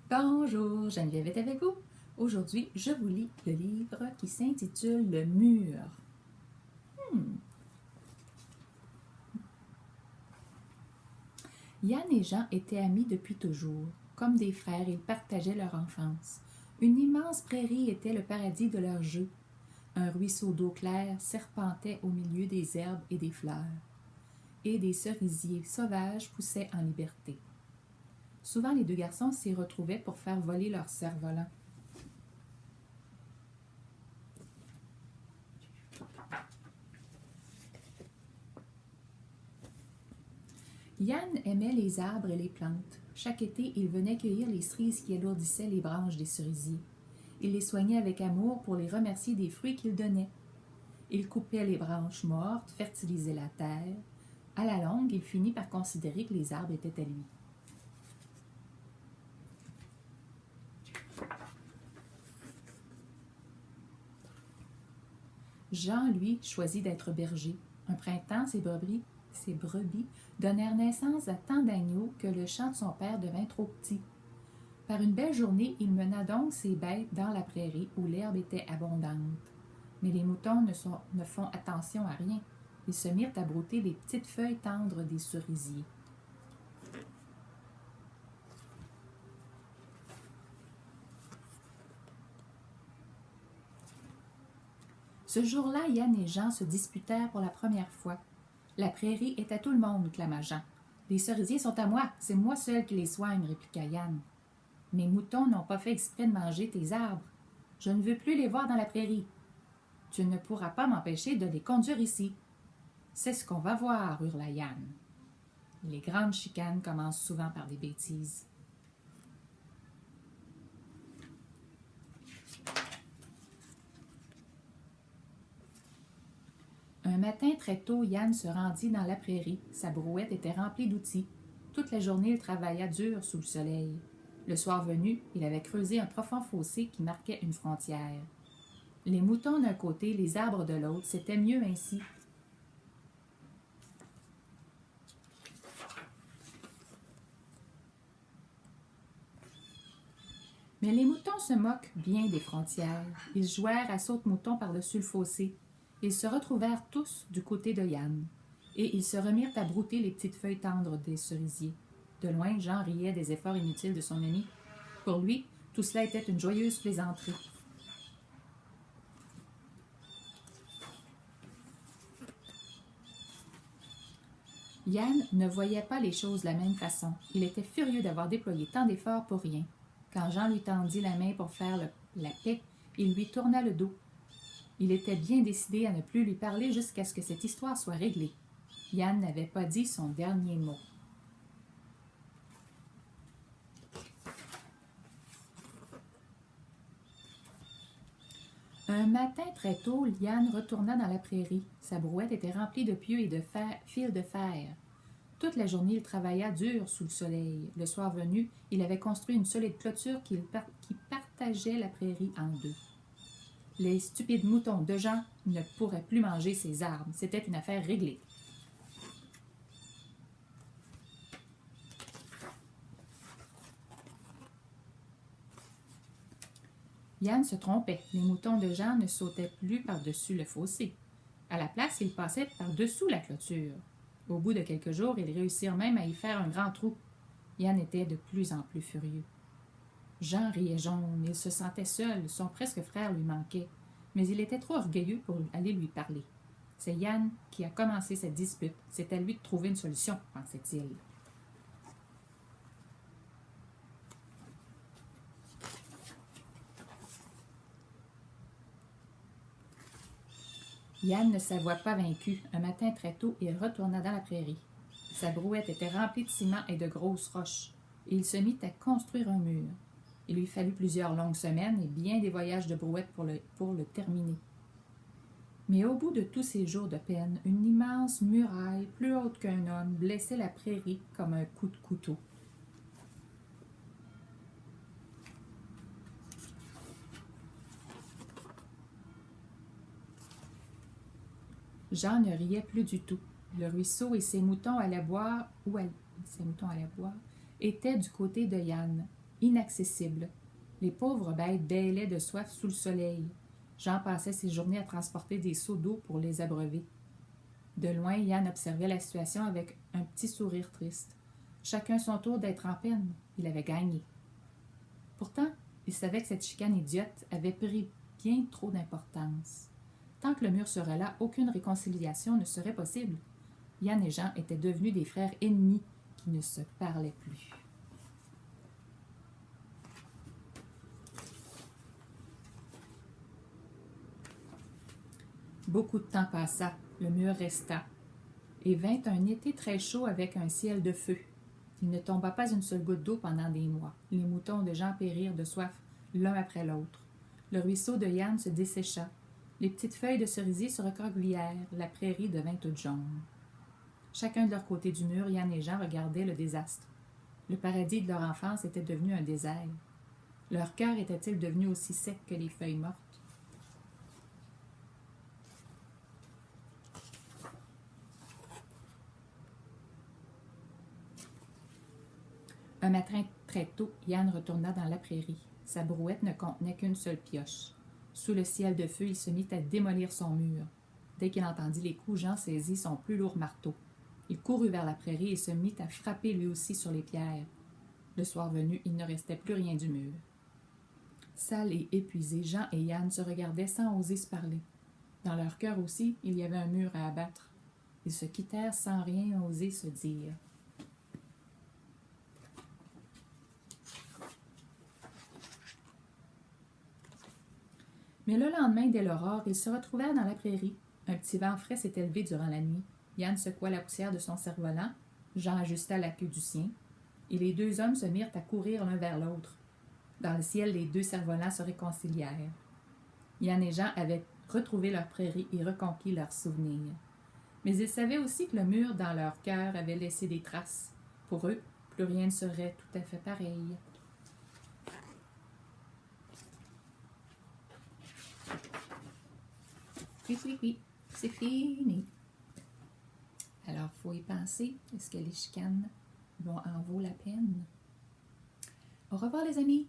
Bonjour, Geneviève est avec vous. Aujourd'hui, je vous lis le livre qui s'intitule Le Mur. Yann et Jean étaient amis depuis toujours. Comme des frères, ils partageaient leur enfance. Une immense prairie était le paradis de leur jeu. Un ruisseau d'eau claire serpentait au milieu des herbes et des fleurs. Et des cerisiers sauvages poussaient en liberté. Souvent, les deux garçons s'y retrouvaient pour faire voler leurs cerfs-volants. Yann aimait les arbres et les plantes. Chaque été, il venait cueillir les cerises qui alourdissaient les branches des cerisiers. Il les soignait avec amour pour les remercier des fruits qu'ils donnaient. Il coupait les branches mortes, fertilisait la terre. À la longue, il finit par considérer que les arbres étaient à lui. Jean, lui, choisit d'être berger. Un printemps, ses brebis donnèrent naissance à tant d'agneaux que le champ de son père devint trop petit. Par une belle journée, il mena donc ses bêtes dans la prairie où l'herbe était abondante. Mais les moutons ne font attention à rien. Ils se mirent à brouter les petites feuilles tendres des cerisiers. Ce jour-là, Yann et Jean se disputèrent pour la première fois. La prairie est à tout le monde, clama Jean. Les cerisiers sont à moi, c'est moi seul qui les soigne, répliqua Yann. Mes moutons n'ont pas fait exprès de manger tes arbres. Je ne veux plus les voir dans la prairie. Tu ne pourras pas m'empêcher de les conduire ici. C'est ce qu'on va voir, hurla Yann. Les grandes chicanes commencent souvent par des bêtises. Un matin très tôt, Yann se rendit dans la prairie. Sa brouette était remplie d'outils. Toute la journée, il travailla dur sous le soleil. Le soir venu, il avait creusé un profond fossé qui marquait une frontière. Les moutons d'un côté, les arbres de l'autre, c'était mieux ainsi. Mais les moutons se moquent bien des frontières. Ils jouèrent à saute-mouton par-dessus le fossé. Ils se retrouvèrent tous du côté de Yann. Et ils se remirent à brouter les petites feuilles tendres des cerisiers. De loin, Jean riait des efforts inutiles de son ami. Pour lui, tout cela était une joyeuse plaisanterie. Yann ne voyait pas les choses de la même façon. Il était furieux d'avoir déployé tant d'efforts pour rien. Quand Jean lui tendit la main pour faire la paix, il lui tourna le dos. Il était bien décidé à ne plus lui parler jusqu'à ce que cette histoire soit réglée. Yann n'avait pas dit son dernier mot. Un matin très tôt, Yann retourna dans la prairie. Sa brouette était remplie de pieux et de fils de fer. Toute la journée, il travailla dur sous le soleil. Le soir venu, il avait construit une solide clôture qui partageait la prairie en deux. Les stupides moutons de Jean ne pourraient plus manger ses arbres. C'était une affaire réglée. Yann se trompait. Les moutons de Jean ne sautaient plus par-dessus le fossé. À la place, ils passaient par-dessous la clôture. Au bout de quelques jours, ils réussirent même à y faire un grand trou. Yann était de plus en plus furieux. Jean riait jaune. Il se sentait seul. Son presque frère lui manquait. Mais il était trop orgueilleux pour aller lui parler. C'est Yann qui a commencé cette dispute. C'est à lui de trouver une solution, pensait-il. Yann ne s'avoua pas vaincu. Un matin très tôt, il retourna dans la prairie. Sa brouette était remplie de ciment et de grosses roches, et il se mit à construire un mur. Il lui fallut plusieurs longues semaines et bien des voyages de brouette pour le terminer. Mais au bout de tous ces jours de peine, une immense muraille, plus haute qu'un homme, blessait la prairie comme un coup de couteau. Jean ne riait plus du tout. Le ruisseau et ses moutons allaient boire, étaient du côté de Yann. inaccessible. Les pauvres bêtes bêlaient de soif sous le soleil. Jean passait ses journées à transporter des seaux d'eau pour les abreuver. De loin, Yann observait la situation avec un petit sourire triste. Chacun son tour d'être en peine. Il avait gagné. Pourtant, il savait que cette chicane idiote avait pris bien trop d'importance. Tant que le mur serait là, aucune réconciliation ne serait possible. Yann et Jean étaient devenus des frères ennemis qui ne se parlaient plus. Beaucoup de temps passa, le mur resta, et vint un été très chaud avec un ciel de feu. Il ne tomba pas une seule goutte d'eau pendant des mois. Les moutons de Jean périrent de soif l'un après l'autre. Le ruisseau de Yann se dessécha. Les petites feuilles de cerisier se recroquevillèrent. La prairie devint toute jaune. Chacun de leur côté du mur, Yann et Jean regardaient le désastre. Le paradis de leur enfance était devenu un désert. Leur cœur était-il devenu aussi sec que les feuilles mortes? Un matin très tôt, Yann retourna dans la prairie. Sa brouette ne contenait qu'une seule pioche. Sous le ciel de feu, il se mit à démolir son mur. Dès qu'il entendit les coups, Jean saisit son plus lourd marteau. Il courut vers la prairie et se mit à frapper lui aussi sur les pierres. Le soir venu, il ne restait plus rien du mur. Sales et épuisés, Jean et Yann se regardaient sans oser se parler. Dans leur cœur aussi, il y avait un mur à abattre. Ils se quittèrent sans rien oser se dire. Mais le lendemain, dès l'aurore, ils se retrouvèrent dans la prairie. Un petit vent frais s'était levé durant la nuit. Yann secoua la poussière de son cerf-volant, Jean ajusta la queue du sien, et les deux hommes se mirent à courir l'un vers l'autre. Dans le ciel, les deux cerfs-volants se réconcilièrent. Yann et Jean avaient retrouvé leur prairie et reconquis leurs souvenirs. Mais ils savaient aussi que le mur dans leur cœur avait laissé des traces. Pour eux, plus rien ne serait tout à fait pareil. Oui, c'est fini. Alors, il faut y penser. Est-ce que les chicanes en vaut la peine? Au revoir, les amis!